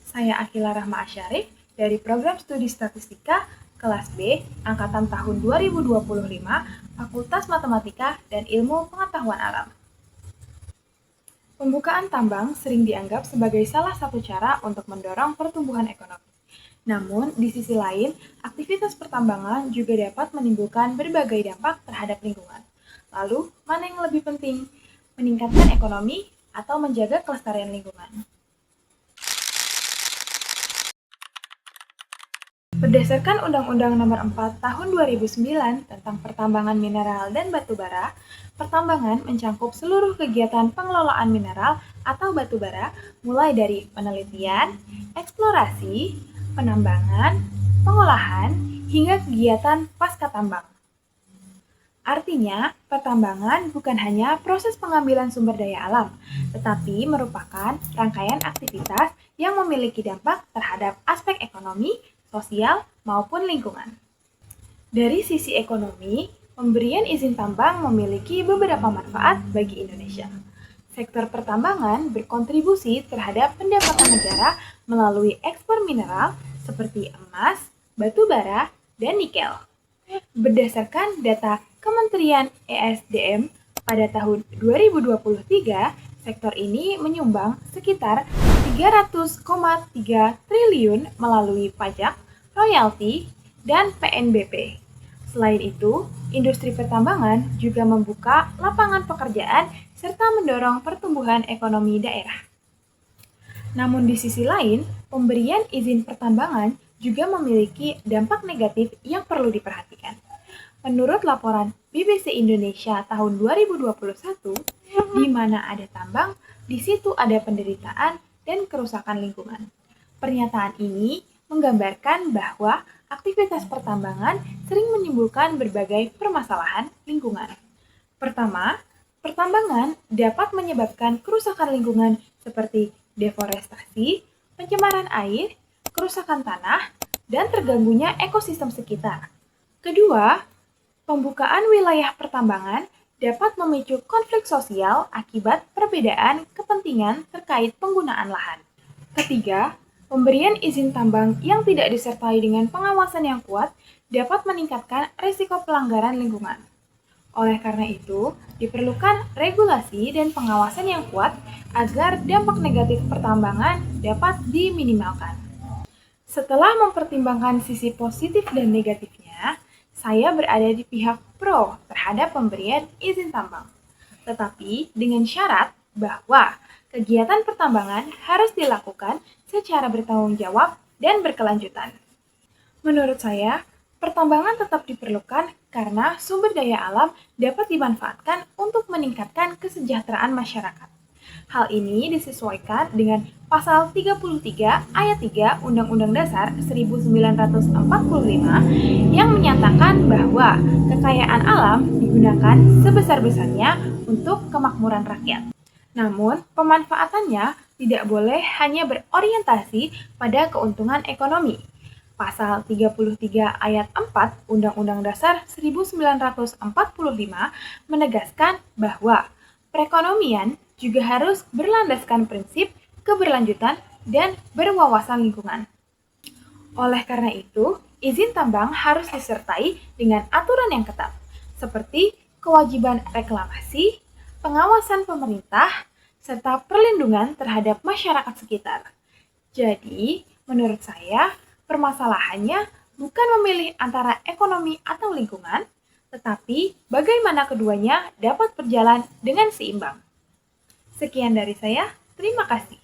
Saya Akila Rahma Asyarif dari Program Studi Statistika kelas B angkatan tahun 2025 Fakultas Matematika dan Ilmu Pengetahuan Alam. Pembukaan tambang sering dianggap sebagai salah satu cara untuk mendorong pertumbuhan ekonomi. Namun, di sisi lain, aktivitas pertambangan juga dapat menimbulkan berbagai dampak terhadap lingkungan. Lalu, mana yang lebih penting? Meningkatkan ekonomi atau menjaga kelestarian lingkungan? Berdasarkan Undang-Undang Nomor 4 Tahun 2009 tentang Pertambangan Mineral dan Batu Bara, pertambangan mencakup seluruh kegiatan pengelolaan mineral atau batu bara, mulai dari penelitian, eksplorasi, penambangan, pengolahan, hingga kegiatan pasca tambang. Artinya, pertambangan bukan hanya proses pengambilan sumber daya alam, tetapi merupakan rangkaian aktivitas yang memiliki dampak terhadap aspek ekonomi, sosial, maupun lingkungan. Dari sisi ekonomi, pemberian izin tambang memiliki beberapa manfaat bagi Indonesia. Sektor pertambangan berkontribusi terhadap pendapatan negara melalui ekspor mineral seperti emas, batu bara, dan nikel. Berdasarkan data Kementerian ESDM pada tahun 2023, sektor ini menyumbang sekitar 300,3 triliun melalui pajak, royalti, dan PNBP. Selain itu, industri pertambangan juga membuka lapangan pekerjaan serta mendorong pertumbuhan ekonomi daerah. Namun di sisi lain, pemberian izin pertambangan juga memiliki dampak negatif yang perlu diperhatikan. Menurut laporan BBC Indonesia tahun 2021, di mana ada tambang, di situ ada penderitaan dan kerusakan lingkungan. Pernyataan ini menggambarkan bahwa aktivitas pertambangan sering menimbulkan berbagai permasalahan lingkungan. Pertama, pertambangan dapat menyebabkan kerusakan lingkungan seperti deforestasi, pencemaran air, kerusakan tanah, dan terganggunya ekosistem sekitar. Kedua, pembukaan wilayah pertambangan dapat memicu konflik sosial akibat perbedaan kepentingan terkait penggunaan lahan. Ketiga, pemberian izin tambang yang tidak disertai dengan pengawasan yang kuat dapat meningkatkan risiko pelanggaran lingkungan. Oleh karena itu, diperlukan regulasi dan pengawasan yang kuat agar dampak negatif pertambangan dapat diminimalkan. Setelah mempertimbangkan sisi positif dan negatifnya, saya berada di pihak pro terhadap pemberian izin tambang. Tetapi dengan syarat bahwa kegiatan pertambangan harus dilakukan secara bertanggung jawab dan berkelanjutan. Menurut saya, pertambangan tetap diperlukan karena sumber daya alam dapat dimanfaatkan untuk meningkatkan kesejahteraan masyarakat. Hal ini disesuaikan dengan Pasal 33 Ayat 3 Undang-Undang Dasar 1945 yang menyatakan bahwa kekayaan alam digunakan sebesar-besarnya untuk kemakmuran rakyat. Namun, pemanfaatannya tidak boleh hanya berorientasi pada keuntungan ekonomi. Pasal 33 Ayat 4 Undang-Undang Dasar 1945 menegaskan bahwa perekonomian juga harus berlandaskan prinsip keberlanjutan dan berwawasan lingkungan. Oleh karena itu, izin tambang harus disertai dengan aturan yang ketat, seperti kewajiban reklamasi, pengawasan pemerintah, serta perlindungan terhadap masyarakat sekitar. Jadi, menurut saya, permasalahannya bukan memilih antara ekonomi atau lingkungan, tetapi bagaimana keduanya dapat berjalan dengan seimbang. Sekian dari saya, terima kasih.